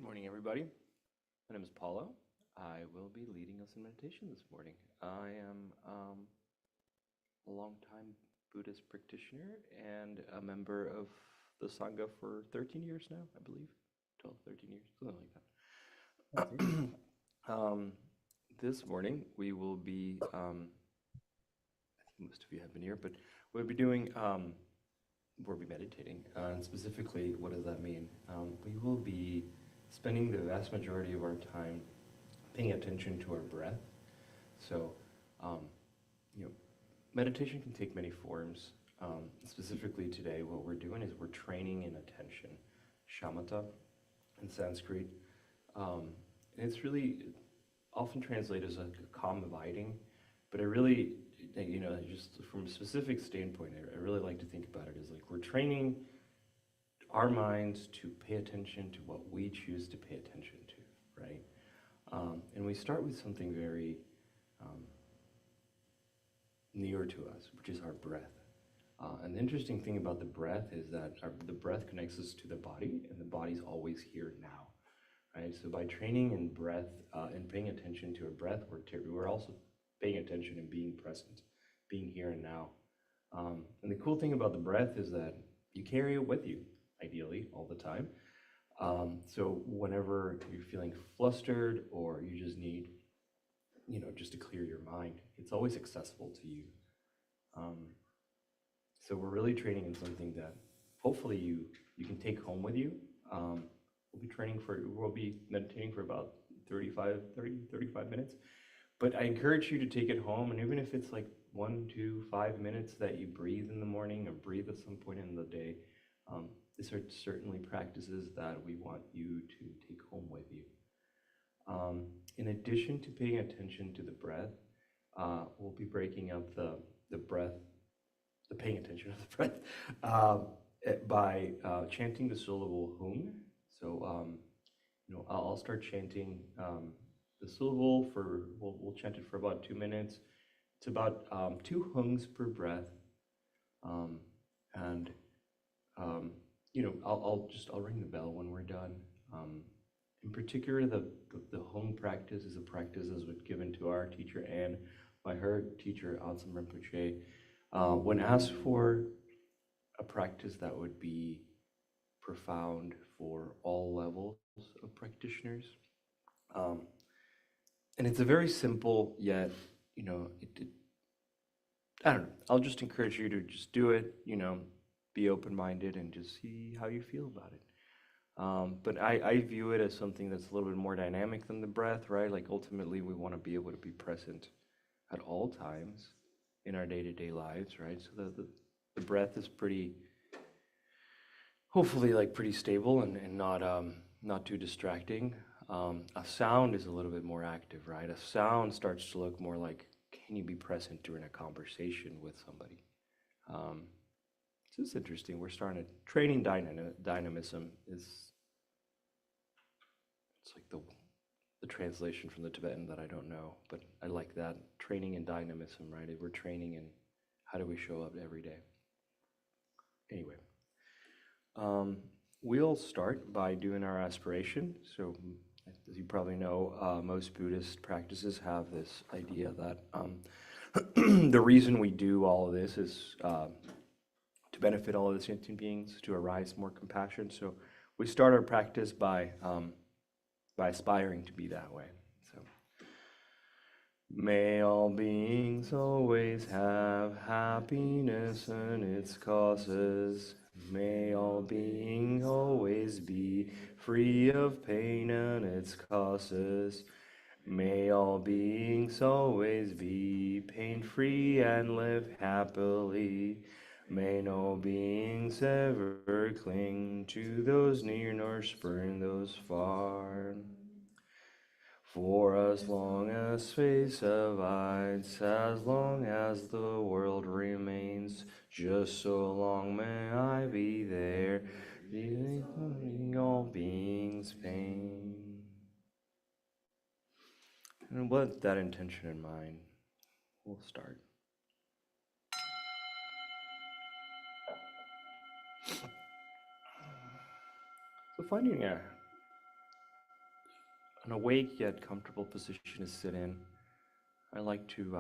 Morning, everybody. My name is Paulo. I will be leading us in meditation this morning. I am a longtime Buddhist practitioner and a member of the Sangha for 13 years now, I believe. 12, 13 years, something like that. This morning, we will be, I think most of you have been here, but we'll be doing, we'll be meditating. And specifically, what does that mean? We will be spending the vast majority of our time paying attention to our breath. So, meditation can take many forms. Specifically today, what we're doing is we're training in attention, shamatha in Sanskrit. And it's really often translated as a calm abiding, but it really, just from a specific standpoint, I really like to think about it as like we're training our minds to pay attention to what we choose to pay attention to, right? And we start with something very near to us, which is our breath. And the interesting thing about the breath is that the breath connects us to the body, and the body's always here now, right? So by training in breath and paying attention to our breath, we're also paying attention and being present, being here and now. And the cool thing about the breath is that you carry it with you, ideally, all the time. So whenever you're feeling flustered or you just need, just to clear your mind, it's always accessible to you. So we're really training in something that hopefully you can take home with you. We'll be meditating for about 35 minutes. But I encourage you to take it home, and even if it's like 1 to 5 minutes that you breathe in the morning or breathe at some point in the day, these are certainly practices that we want you to take home with you. In addition to paying attention to the breath, we'll be breaking up the breath, the paying attention of the breath, by chanting the syllable hum. So, I'll start chanting the syllable we'll chant it for about 2 minutes. It's about 2 hungs per breath. I'll ring the bell when we're done. In particular, the home practice is a practice that was given to our teacher and by her teacher, Ansam Rinpoche, when asked for a practice that would be profound for all levels of practitioners. And it's a very simple, yet, I don't know, I'll just encourage you to just do it, be open-minded and just see how you feel about it. But I view it as something that's a little bit more dynamic than the breath, right? Like ultimately we want to be able to be present at all times in our day-to-day lives, right? So the breath is hopefully like pretty stable and not too distracting. A sound is a little bit more active, right? A sound starts to look more like, can you be present during a conversation with somebody? So it's interesting. We're starting to training dynamism it's like the translation from the Tibetan that I don't know, but I like that. Training in dynamism, right? We're training in how do we show up every day. Anyway, we'll start by doing our aspiration. So as you probably know, most Buddhist practices have this idea that the reason we do all of this is to benefit all of the sentient beings, to arise more compassion. So we start our practice by aspiring to be that way. So, may all beings always have happiness and its causes. May all beings always be free of pain and its causes. May all beings always be pain-free and live happily. May no beings ever cling to those near nor spurn those far. For as long as space abides, as long as the world remains, just so long may I be there, relieving all beings' pain. And with that intention in mind, we'll start. So finding a an awake yet comfortable position to sit in. I like to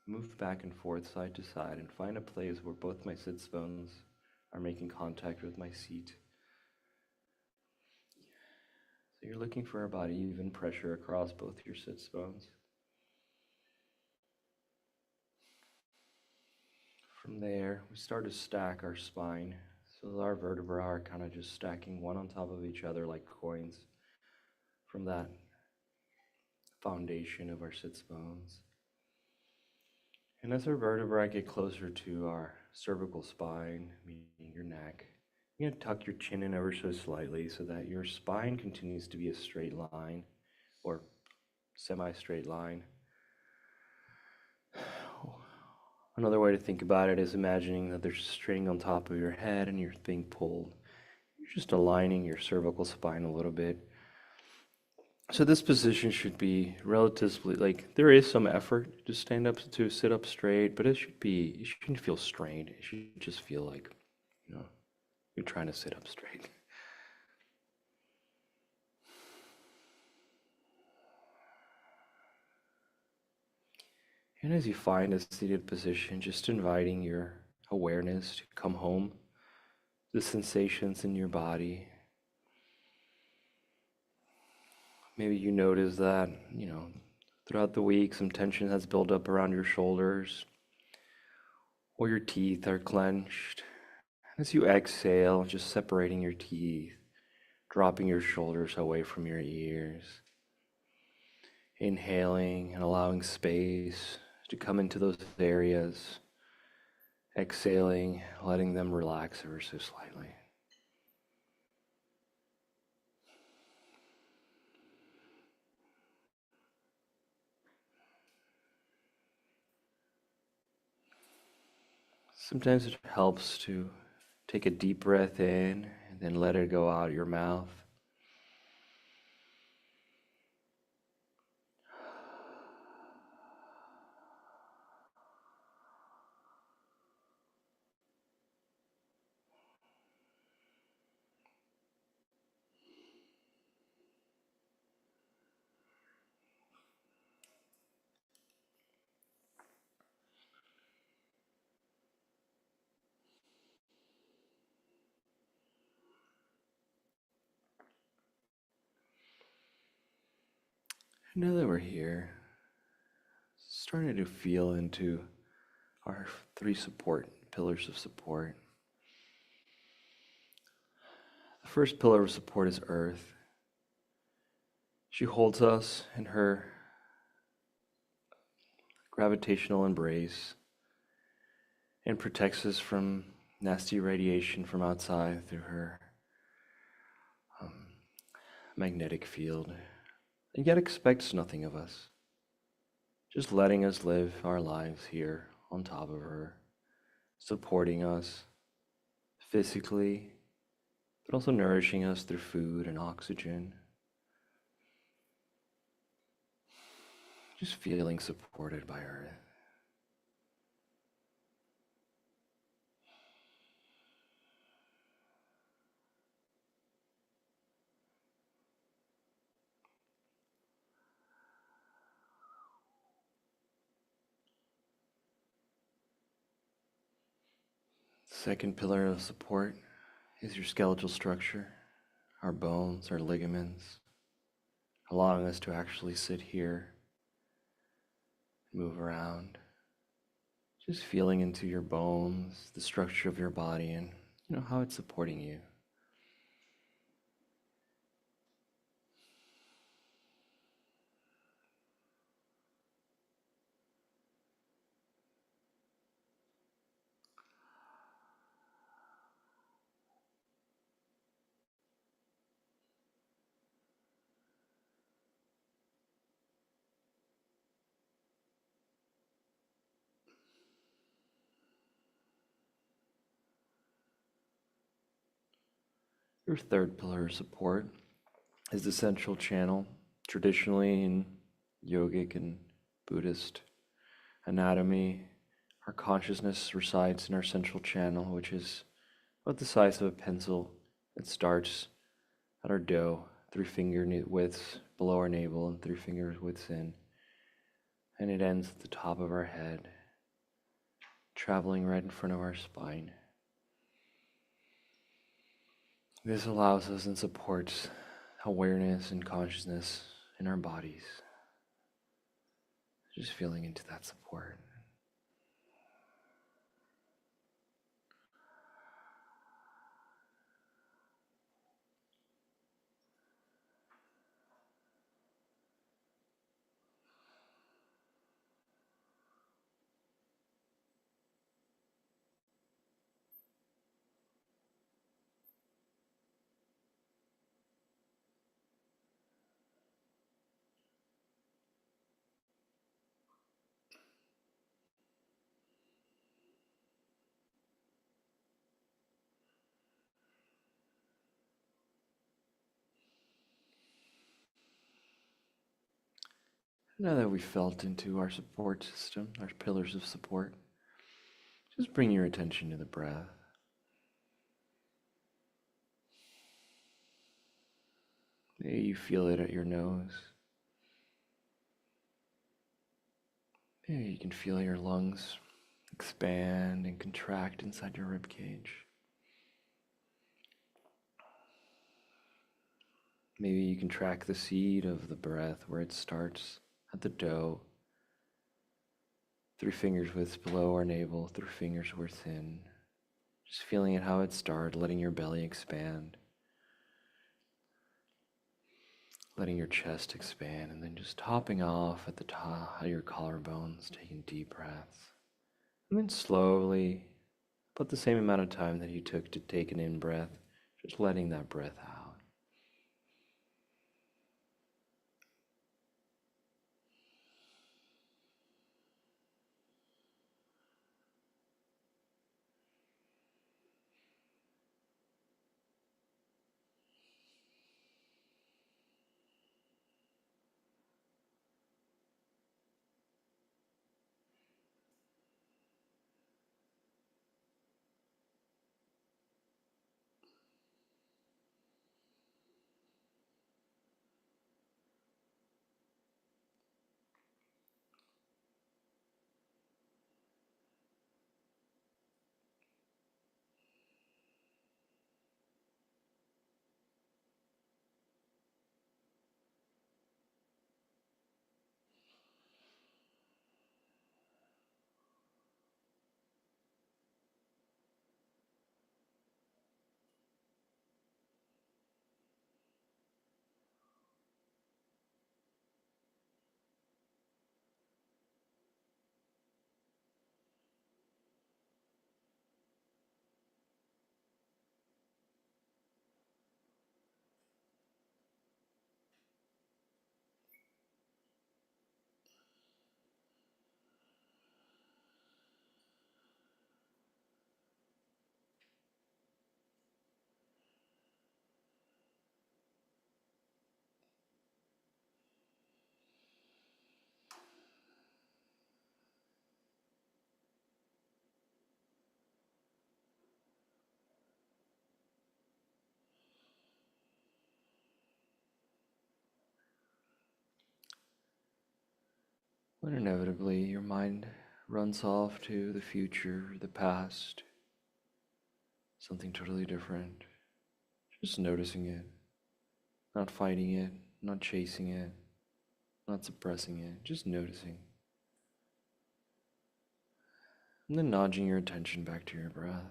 move back and forth side to side and find a place where both my sits bones are making contact with my seat. So you're looking for about even pressure across both your sits bones. From there, we start to stack our spine. So our vertebrae are kind of just stacking one on top of each other like coins from that foundation of our sits bones. And as our vertebrae get closer to our cervical spine, meaning your neck, you're going to tuck your chin in ever so slightly so that your spine continues to be a straight line or semi-straight line. Another way to think about it is imagining that there's a string on top of your head and you're being pulled. You're just aligning your cervical spine a little bit. So this position should be relatively, like, there is some effort to stand up, to sit up straight, but it shouldn't feel strained. It should just feel like, you're trying to sit up straight. And as you find a seated position, just inviting your awareness to come home, the sensations in your body. Maybe you notice that, throughout the week, some tension has built up around your shoulders, or your teeth are clenched. As you exhale, just separating your teeth, dropping your shoulders away from your ears. Inhaling and allowing space to come into those areas. Exhaling, letting them relax ever so slightly. Sometimes it helps to take a deep breath in and then let it go out your mouth. Now that we're here, starting to feel into our 3 pillars of support. The first pillar of support is Earth. She holds us in her gravitational embrace and protects us from nasty radiation from outside through her magnetic field, and yet expects nothing of us, just letting us live our lives here on top of her, supporting us physically, but also nourishing us through food and oxygen. Just feeling supported by Earth. Second pillar of support is your skeletal structure, our bones, our ligaments, allowing us to actually sit here, move around, just feeling into your bones, the structure of your body, and how it's supporting you. Your third pillar of support is the central channel. Traditionally in yogic and Buddhist anatomy, our consciousness resides in our central channel, which is about the size of a pencil. It starts at our dough, 3 finger widths below our navel and 3 fingers within. And it ends at the top of our head, traveling right in front of our spine. This allows us and supports awareness and consciousness in our bodies. Just feeling into that support. Now that we've felt into our support system, our pillars of support, just bring your attention to the breath. Maybe you feel it at your nose. Maybe you can feel your lungs expand and contract inside your rib cage. Maybe you can track the seed of the breath where it starts at the dough. 3 fingers width below our navel, 3 fingers within. Just feeling it how it started, letting your belly expand. Letting your chest expand, and then just topping off at the top of your collarbones, taking deep breaths. And then slowly, about the same amount of time that you took to take an in-breath, just letting that breath out. When inevitably your mind runs off to the future, the past, something totally different, just noticing it, not fighting it, not chasing it, not suppressing it, just noticing. And then nudging your attention back to your breath.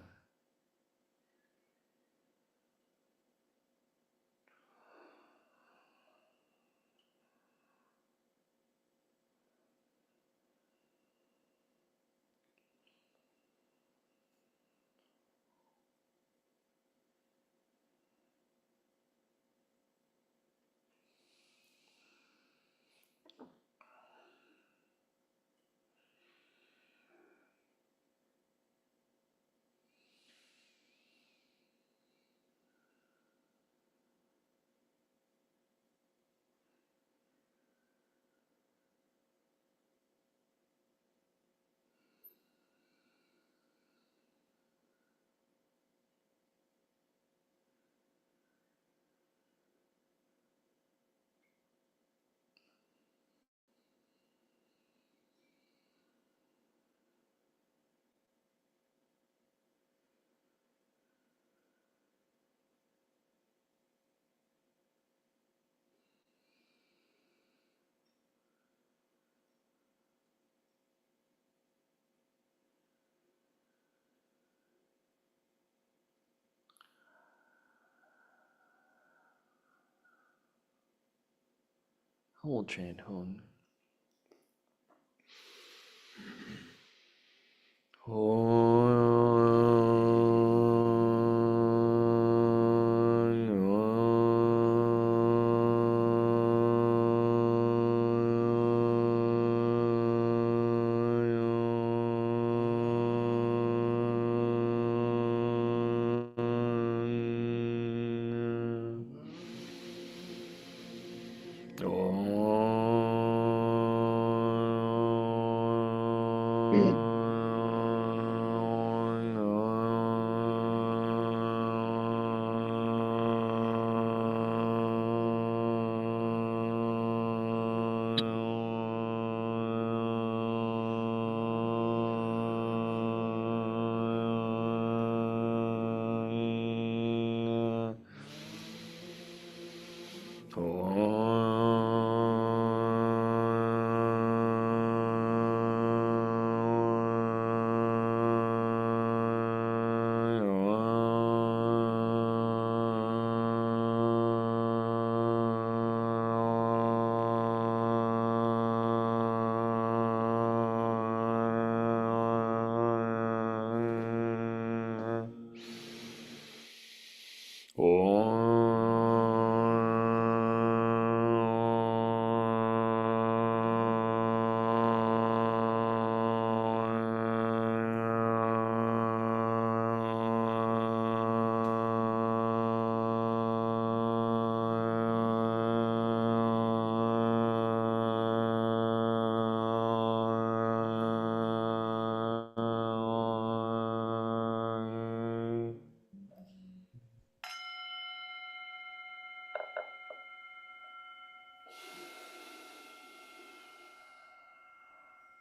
We'll chant Hon.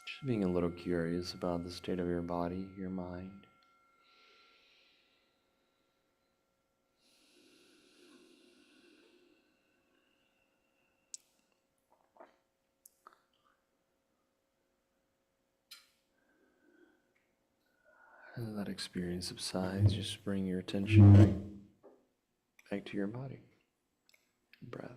Just being a little curious about the state of your body, your mind. As that experience subsides, just bring your attention back to your body, breath.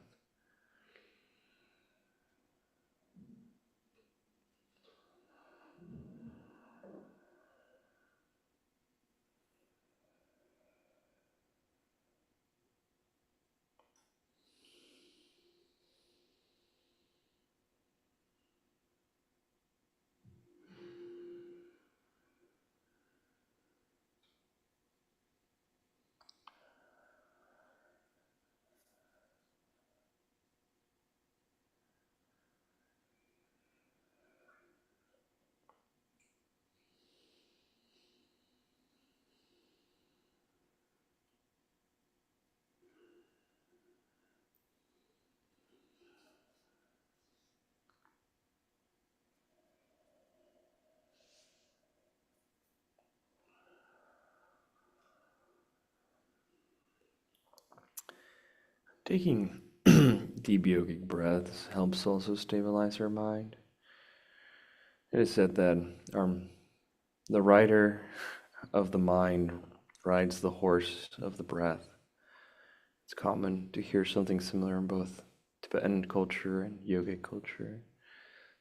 Taking deep yogic breaths helps also stabilize our mind. It is said that the rider of the mind rides the horse of the breath. It's common to hear something similar in both Tibetan culture and yogic culture.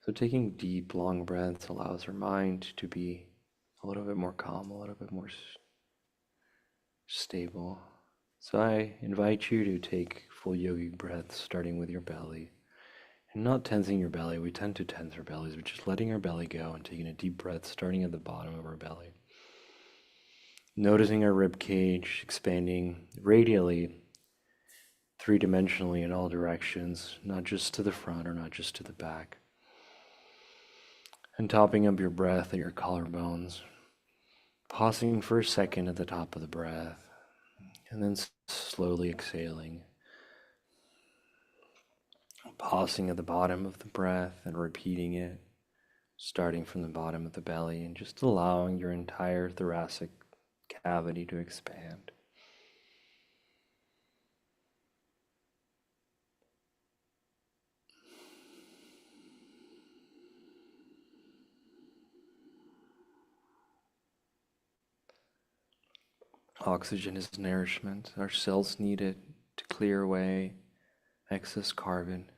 So taking deep, long breaths allows our mind to be a little bit more calm, a little bit more stable. So I invite you to take full yogic breaths, starting with your belly. And not tensing your belly. We tend to tense our bellies, but just letting our belly go and taking a deep breath, starting at the bottom of our belly. Noticing our rib cage expanding radially, three-dimensionally in all directions, not just to the front or not just to the back. And topping up your breath at your collarbones, pausing for a second at the top of the breath, and then slowly exhaling. Pausing at the bottom of the breath and repeating it, starting from the bottom of the belly and just allowing your entire thoracic cavity to expand. Oxygen is nourishment. Our cells need it to clear away excess carbon.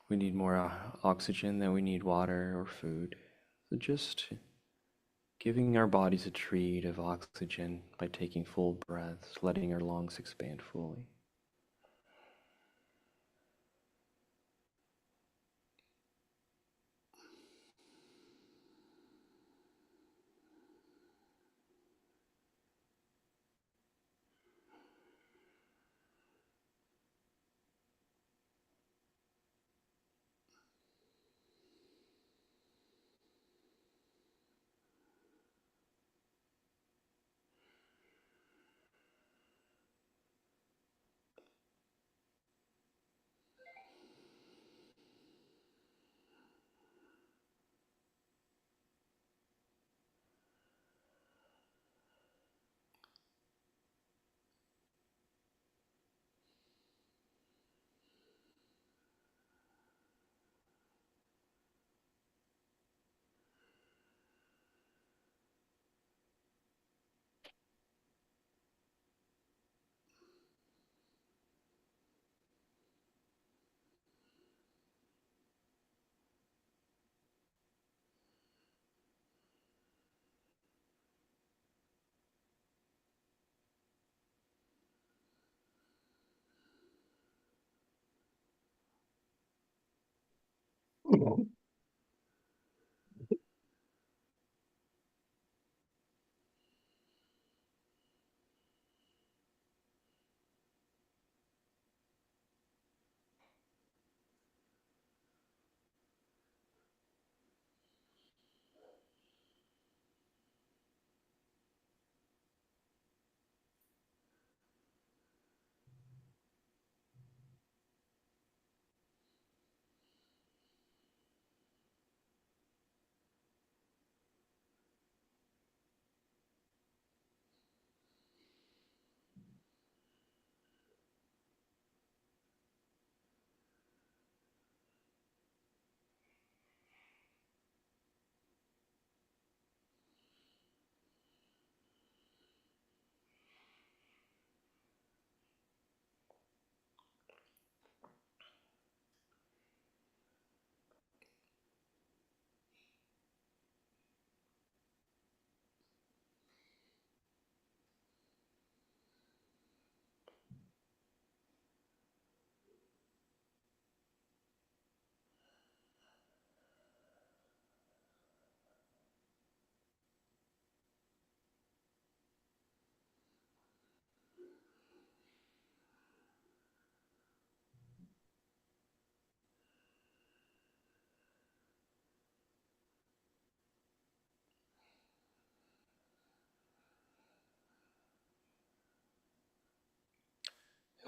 We need more oxygen than we need water or food. So just giving our bodies a treat of oxygen by taking full breaths, letting our lungs expand fully.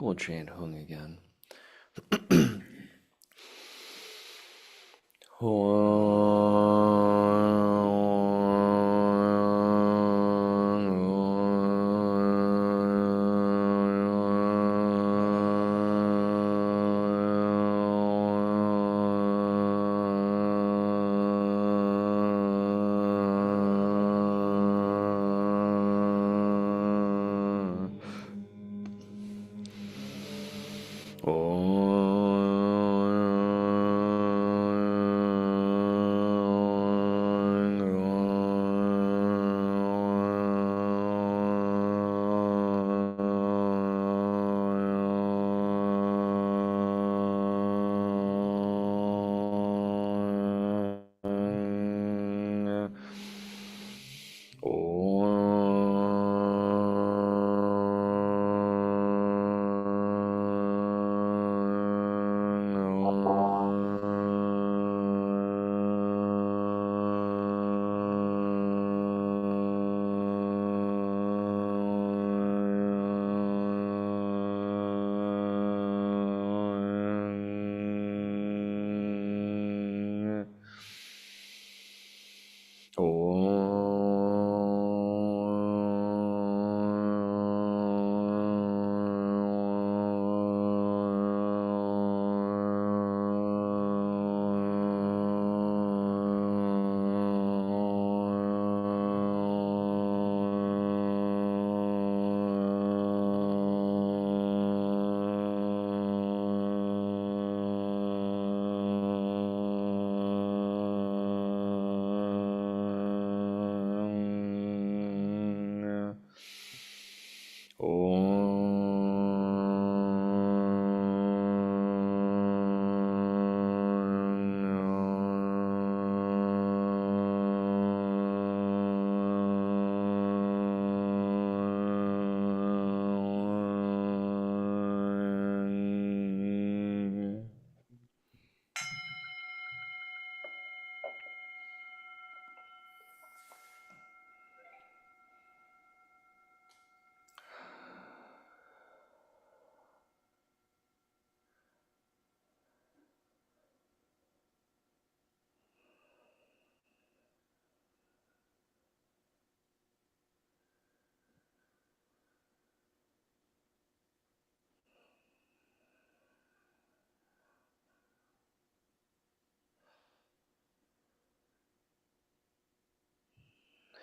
We'll chant Hung again.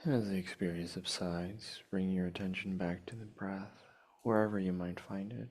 As the experience subsides, bring your attention back to the breath, wherever you might find it.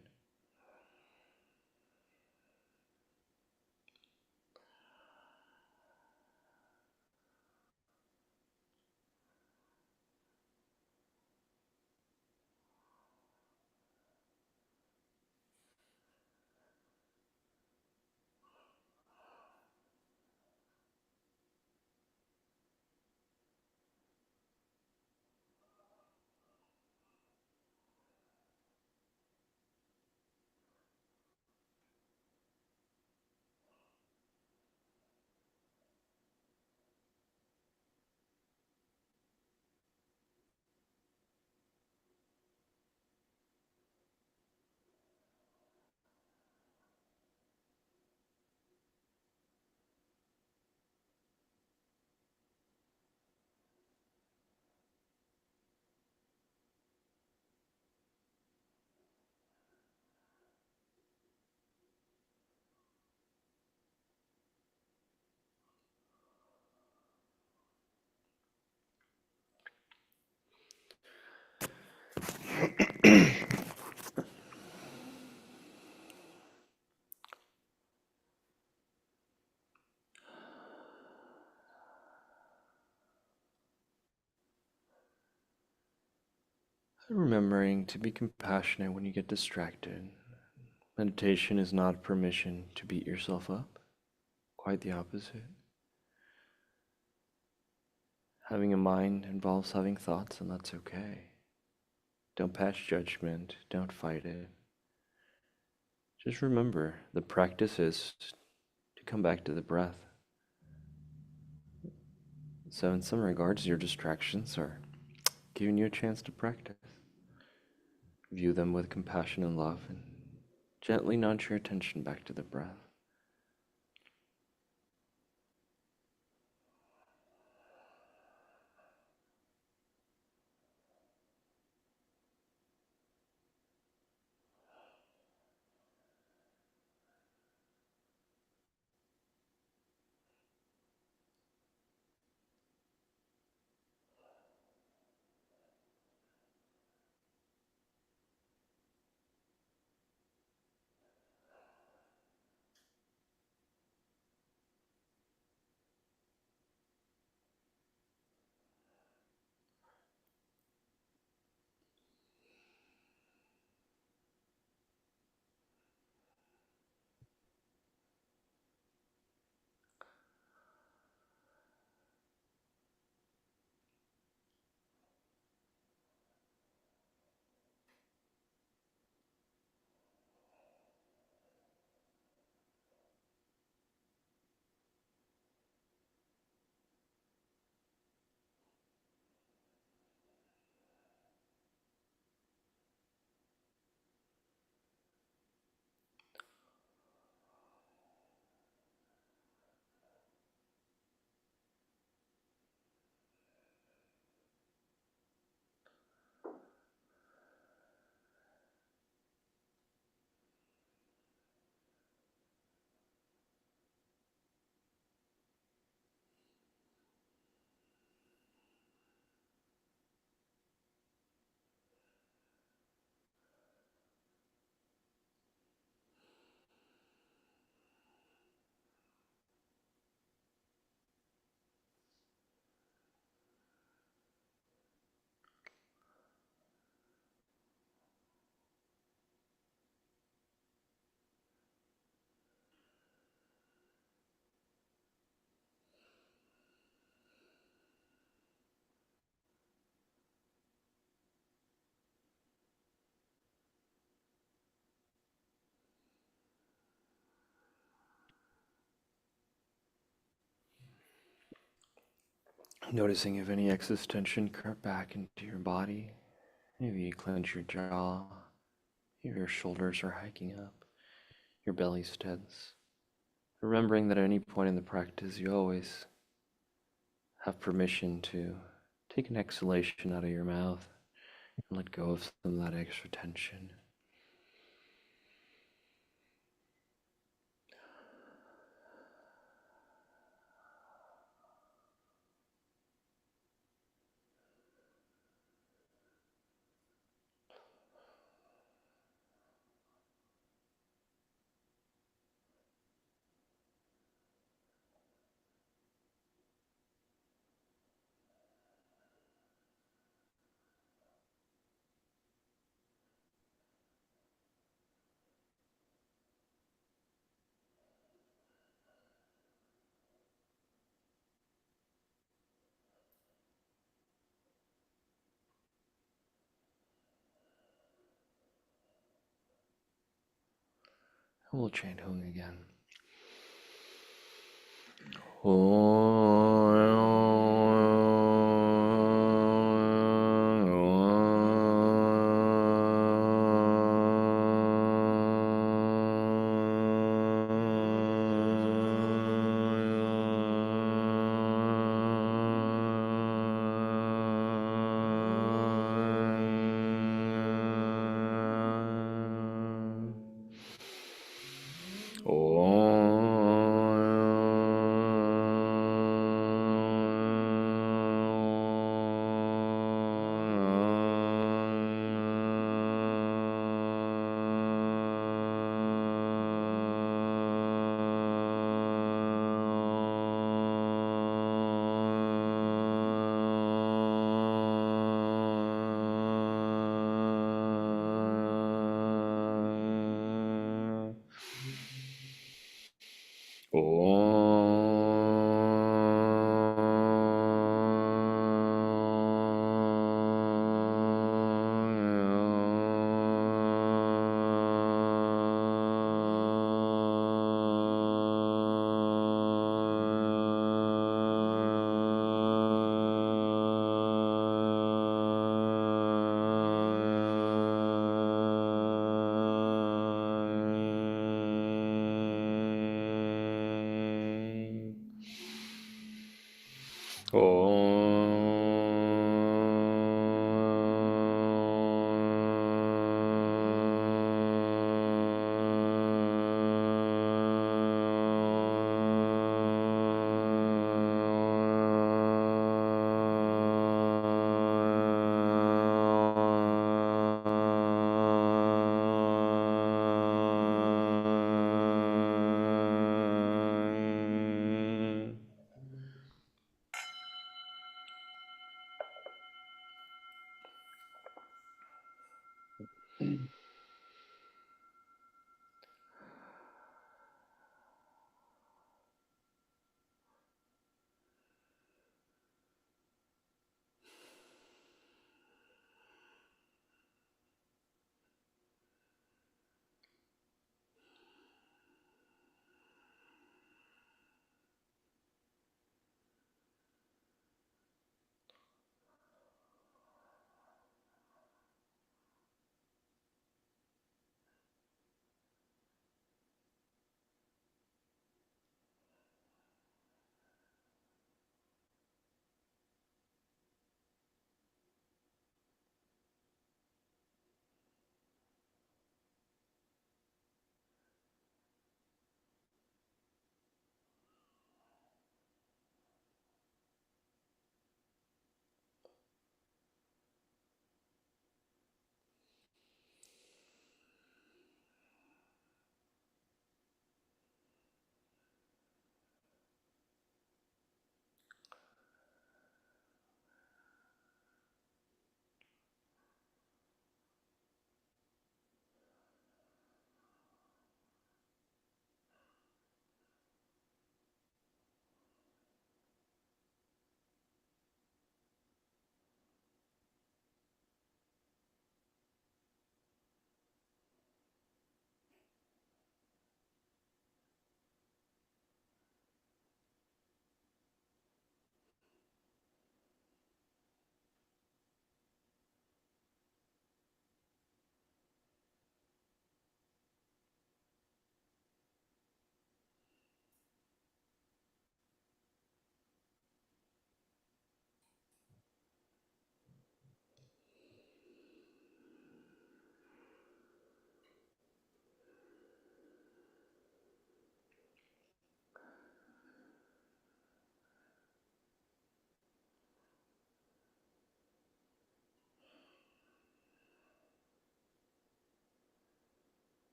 Remembering to be compassionate when you get distracted. Meditation is not permission to beat yourself up, quite the opposite. Having a mind involves having thoughts, and that's okay. Don't pass judgment, don't fight it. Just remember, the practice is to come back to the breath. So in some regards, your distractions are giving you a chance to practice. View them with compassion and love, and gently nudge your attention back to the breath. Noticing if any excess tension crept back into your body. Maybe you clench your jaw, maybe your shoulders are hiking up, your belly's tense. Remembering that at any point in the practice, you always have permission to take an exhalation out of your mouth and let go of some of that extra tension. We'll chant Hung again.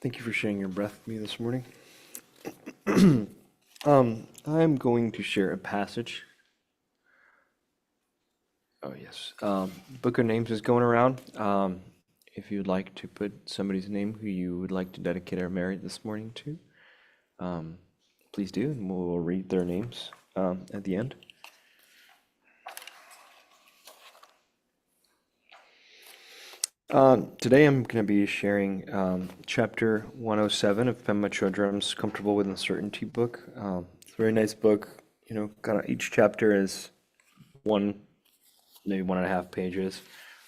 Thank you for sharing your breath with me this morning. I'm going to share a passage. Oh, yes. Book of Names is going around. If you'd like to put somebody's name who you would like to dedicate our merit this morning to, um, please do, and we'll read their names at the end. Today I'm going to be sharing chapter 107 of Pema Chodron's Comfortable with Uncertainty book. It's a very nice book. Kind of each chapter is maybe 1.5 pages.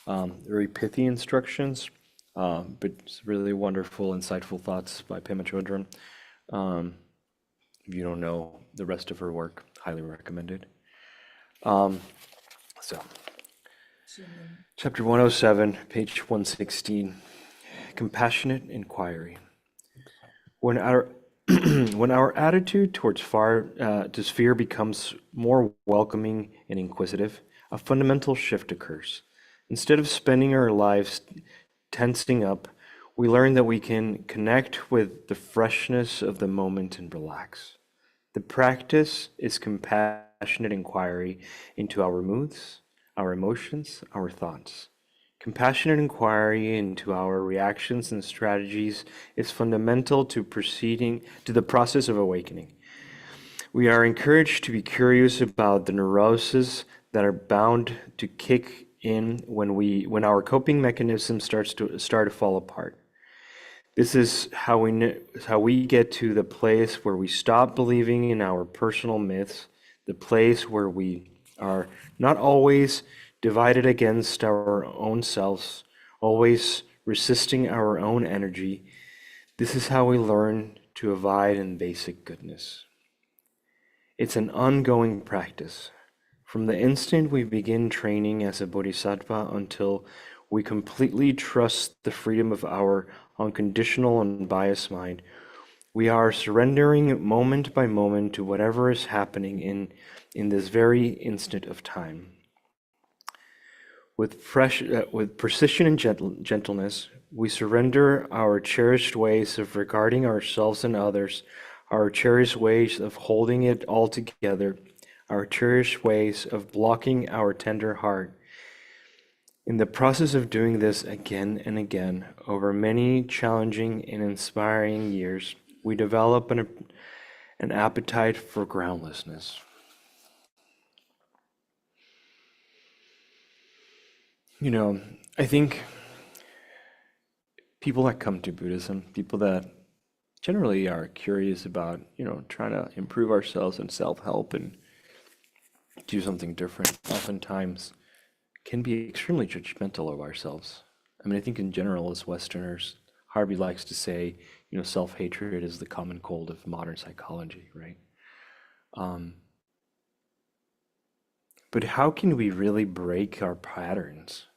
Very pithy instructions, but it's really wonderful, insightful thoughts by Pema Chodron. If you don't know the rest of her work, highly recommended. So, chapter 107, page 116, Compassionate Inquiry. When our when our attitude towards sphere becomes more welcoming and inquisitive, a fundamental shift occurs. Instead of spending our lives tensing up, we learn that we can connect with the freshness of the moment and relax. The practice is compassionate inquiry into our moods, our emotions, our thoughts. Compassionate inquiry into our reactions and strategies is fundamental to the process of awakening. We are encouraged to be curious about the neuroses that are bound to kick in when our coping mechanism start to fall apart. This is how we get to the place where we stop believing in our personal myths, the place where we are not always divided against our own selves, always resisting our own energy. This is how we learn to abide in basic goodness. It's an ongoing practice. From the instant we begin training as a bodhisattva until we completely trust the freedom of our unconditional and unbiased mind, we are surrendering moment by moment to whatever is happening in this very instant of time. With precision and gentleness, we surrender our cherished ways of regarding ourselves and others, our cherished ways of holding it all together, our cherished ways of blocking our tender heart. In the process of doing this again and again, over many challenging and inspiring years, we develop an appetite for groundlessness. I think people that come to Buddhism, people that generally are curious about, trying to improve ourselves and self-help and do something different, oftentimes can be extremely judgmental of ourselves. I mean, I think in general, as Westerners, Harvey likes to say, self-hatred is the common cold of modern psychology, right? But how can we really break our patterns?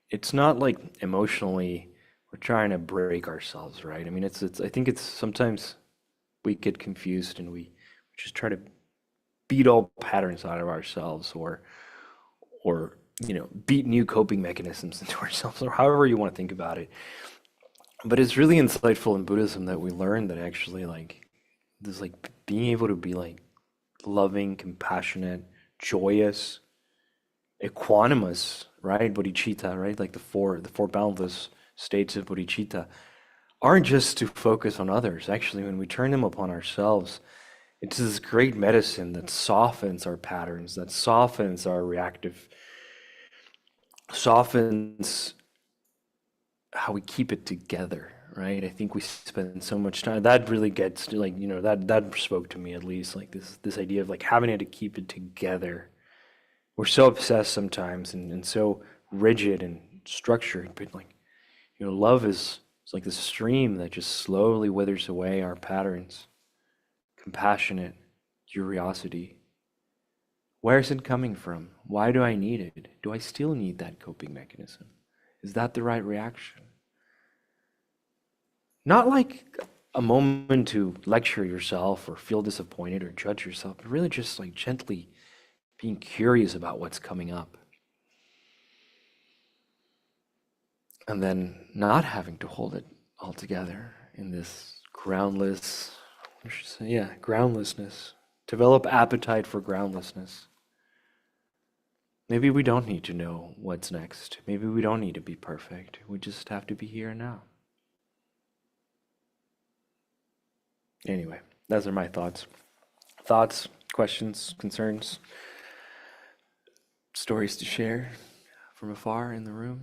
It's not like emotionally we're trying to break ourselves, right? I mean, it's I think it's sometimes we get confused and we just try to beat all patterns out of ourselves or beat new coping mechanisms into ourselves, or however you want to think about it. But it's really insightful in Buddhism that we learn that actually being able to be loving, compassionate, joyous, equanimous, right? Bodhicitta, right? Like the four boundless states of bodhicitta aren't just to focus on others. Actually, when we turn them upon ourselves, it's this great medicine that softens our patterns, that softens our softens how we keep it together, right? I think we spend so much time, that really gets to that spoke to me at least, like this idea of having to keep it together. We're so obsessed sometimes and so rigid and structured, but love is like this stream that just slowly withers away our patterns. Compassionate curiosity. Where is it coming from? Why do I need it? Do I still need that coping mechanism? Is that the right reaction? Not like a moment to lecture yourself or feel disappointed or judge yourself, but really just gently being curious about what's coming up. And then not having to hold it all together in this groundless, I should say, yeah, groundlessness. Develop appetite for groundlessness. Maybe we don't need to know what's next. Maybe we don't need to be perfect. We just have to be here and now. Anyway, those are my thoughts. Thoughts, questions, concerns, stories to share from afar in the room.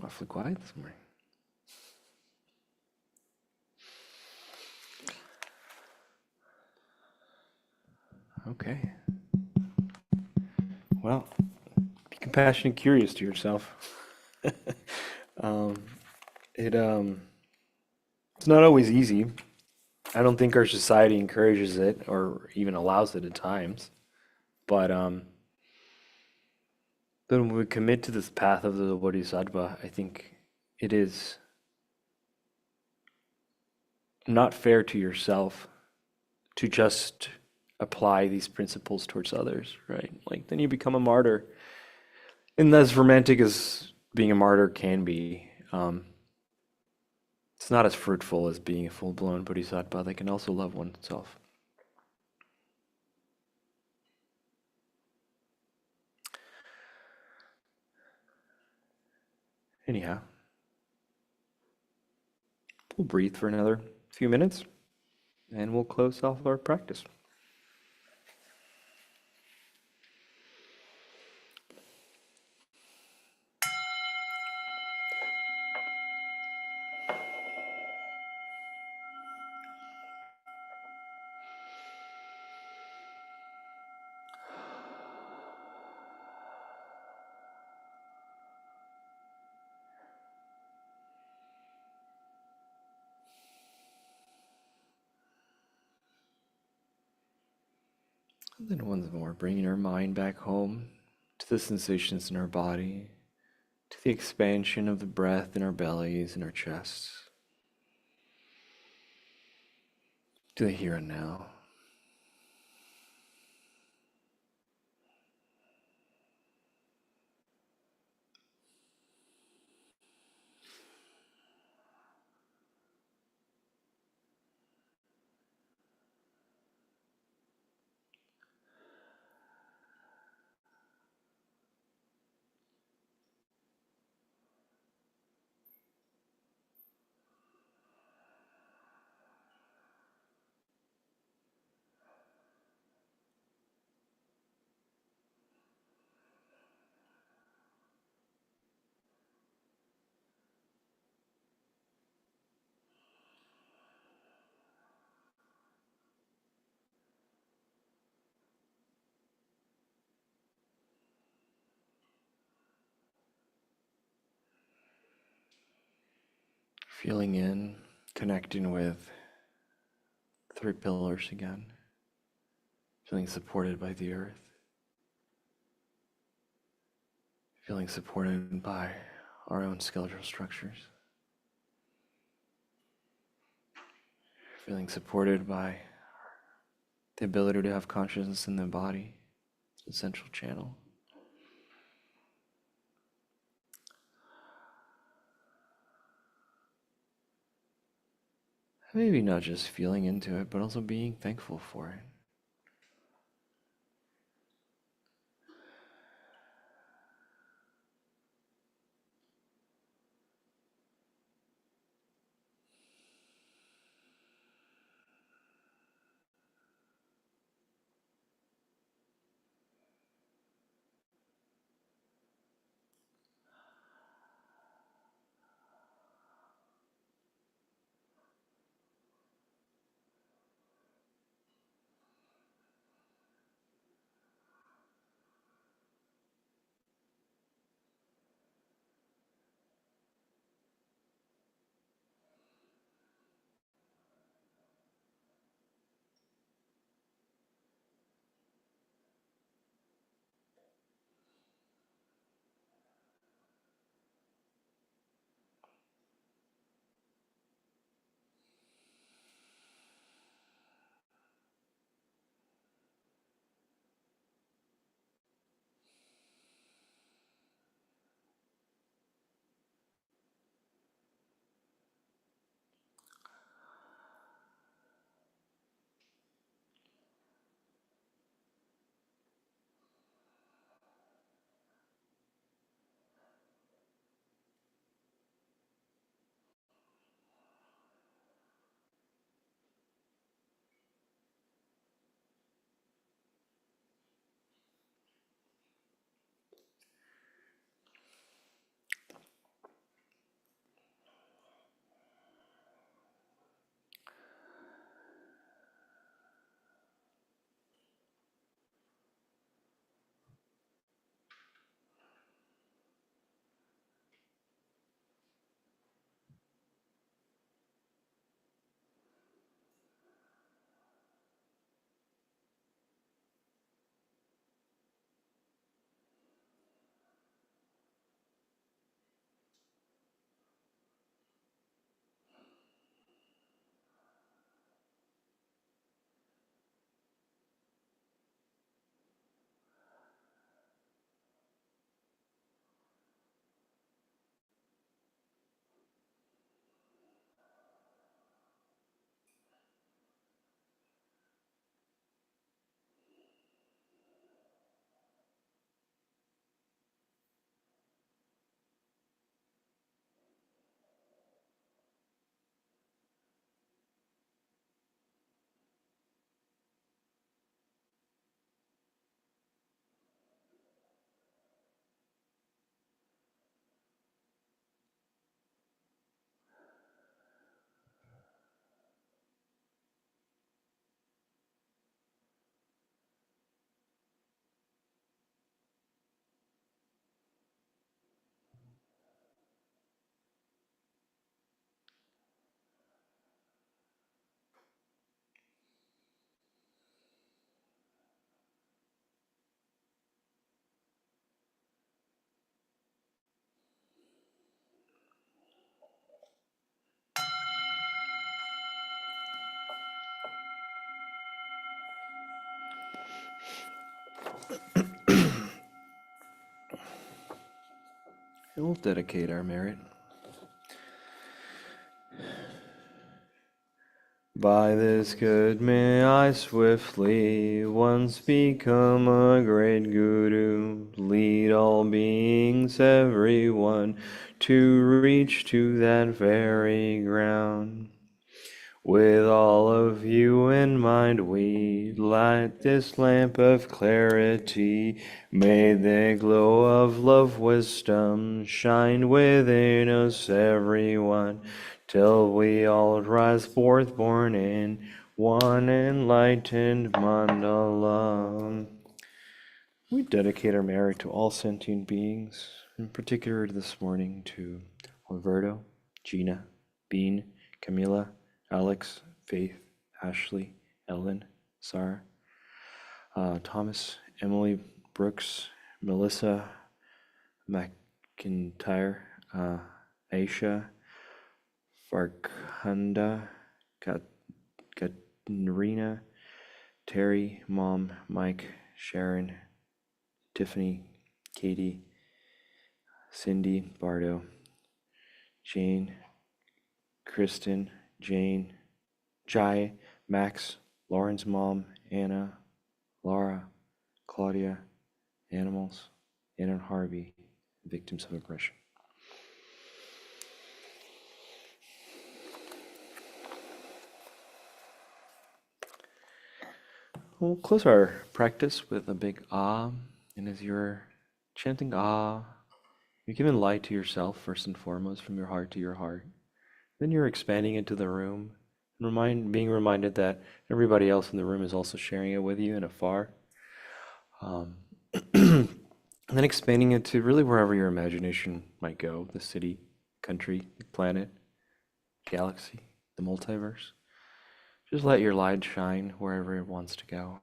Awfully quiet this morning. Okay. Well, be compassionate and curious to yourself. um, it's not always easy. I don't think our society encourages it or even allows it at times. But when we commit to this path of the Bodhisattva, I think it is not fair to yourself to just apply these principles towards others, right? Like then you become a martyr. And as romantic as being a martyr can be, it's not as fruitful as being a full-blown bodhisattva that can also love oneself. Anyhow, we'll breathe for another few minutes and we'll close off our practice. And then once more, bringing our mind back home to the sensations in our body, to the expansion of the breath in our bellies and our chests, to the here and now. Feeling in, connecting with three pillars again, feeling supported by the earth, feeling supported by our own skeletal structures, feeling supported by the ability to have consciousness in the body, the central channel. Maybe not just feeling into it, but also being thankful for it. And we'll dedicate our merit. By this good may I swiftly once become a great guru, lead all beings, everyone, to reach to that very ground. With all of you in mind, we light this lamp of clarity. May the glow of love, wisdom shine within us, everyone, till we all rise forth born in one enlightened mandala. We dedicate our merit to all sentient beings, in particular this morning to Alberto, Gina, Bean, Camila, Alex, Faith, Ashley, Ellen, Sarah, Thomas, Emily, Brooks, Melissa, McIntyre, Aisha, Farkhanda, Katrina, Terry, Mom, Mike, Sharon, Tiffany, Katie, Cindy, Bardo, Jane, Kristen, Jane, Jai, Max, Lauren's mom, Anna, Laura, Claudia, animals, and Harvey, victims of oppression. We'll close our practice with a big ah, and as you're chanting ah, you're giving light to yourself first and foremost from your heart to your heart. Then you're expanding into the room and being reminded that everybody else in the room is also sharing it with you and afar. And then expanding it to really wherever your imagination might go, the city, country, the planet, galaxy, the multiverse. Just let your light shine wherever it wants to go.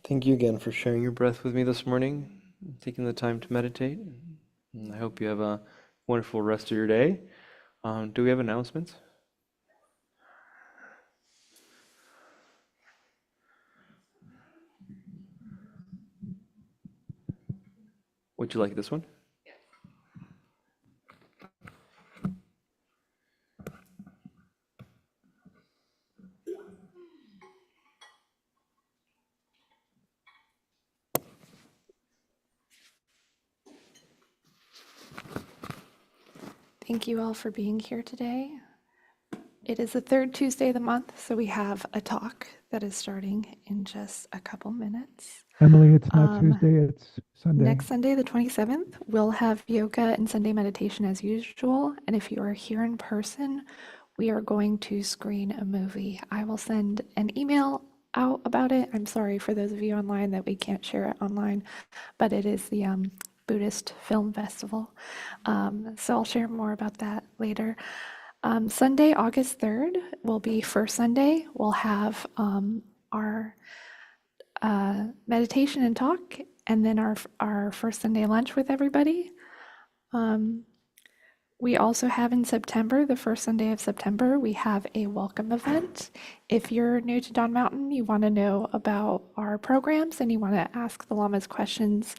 Thank you again for sharing your breath with me this morning, taking the time to meditate. And I hope you have a wonderful rest of your day. Do we have announcements? Would you like this one? Thank you all for being here today. It is the third Tuesday of the month, so we have a talk that is starting in just a couple minutes. Emily, it's not Tuesday, it's Sunday. Next Sunday, the 27th, we'll have yoga and Sunday meditation as usual. And if you are here in person, we are going to screen a movie. I will send an email out about it. I'm sorry for those of you online that we can't share it online, but it is the Buddhist Film Festival. So I'll share more about that later. Sunday, August 3rd will be First Sunday. We'll have our meditation and talk, and then our first Sunday lunch with everybody. We also have in September, the first Sunday of September, we have a welcome event. If you're new to Dawn Mountain, you want to know about our programs and you want to ask the Lamas questions,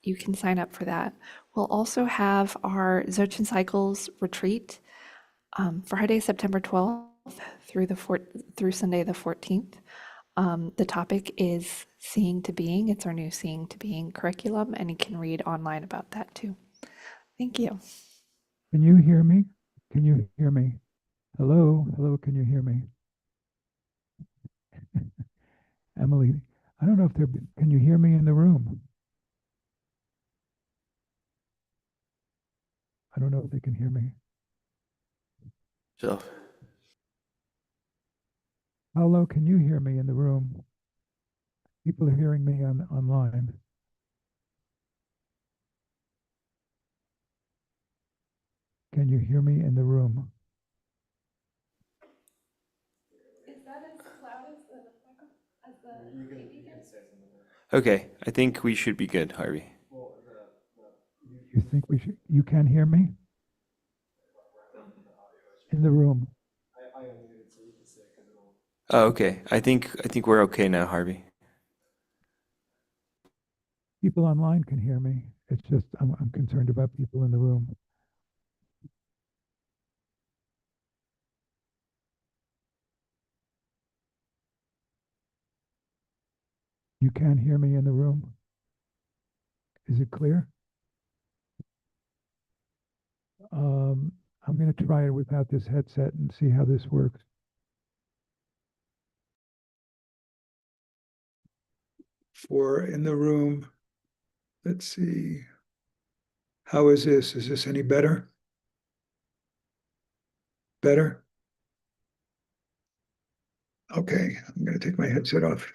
you can sign up for that. We'll also have our Dzogchen Cycles retreat Friday, September 12th through Sunday the 14th. The topic is Seeing to Being. It's our new Seeing to Being curriculum, and you can read online about that too. Thank you. Can you hear me? Can you hear me? Hello? Hello, can you hear me? Emily, I don't know if can you hear me in the room? I don't know if they can hear me. So, Paulo, can you hear me in the room? People are hearing me online. Can you hear me in the room? Is that as loud as the TV can? Okay, I think we should be good, Harvey. You think you can hear me? In the room. Oh, okay. I think we're okay now, Harvey. People online can hear me. It's just I'm concerned about people in the room. You can hear me in the room. Is it clear? Um, I'm going to try it without this headset and see how this works. For in the room, let's see. How is this? Is this any better? Better? Okay, I'm going to take my headset off.